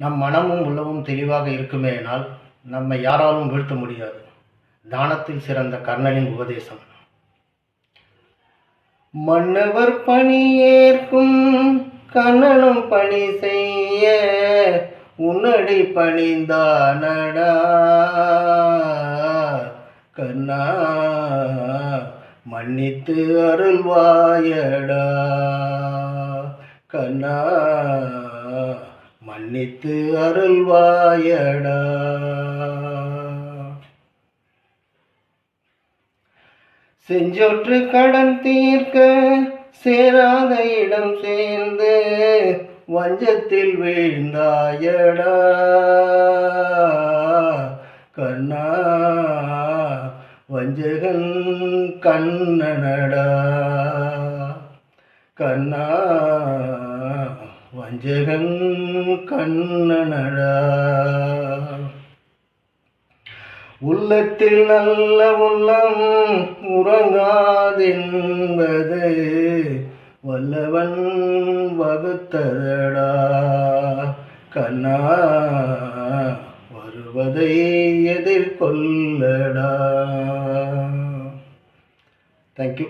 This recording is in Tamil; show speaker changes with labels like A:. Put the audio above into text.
A: நம் மனமும் உள்ளமும் தெளிவாக இருக்குமேயானால் நம்மை யாராலும் வீழ்த்த முடியாது. தானத்தில் சிறந்த கர்ணனின் உபதேசம். மன்னவர் பணி ஏற்கும் கண்ணனும் பணி செய்ய உன்னடி பணிந்தானடா கண்ணா, மன்னித்து அருள்வாயடா கண்ணா, மன்னித்து அருள்வாயடா. செஞ்சொற்று கடன் தீர்க்க சேராத இடம் சேர்ந்து வஞ்சத்தில் வீழ்ந்தாயடா கண்ணா, வஞ்சகன் கண்ணனடா கண்ணா, வஞ்சகன் கண்ணனடா. உள்ளத்தில் நல்ல உள்ளம் உறங்காதென்பது வல்லவன் வகுத்ததடா கண்ணா, வருவதை எதிர்கொள்ளடா. தேங்க்யூ.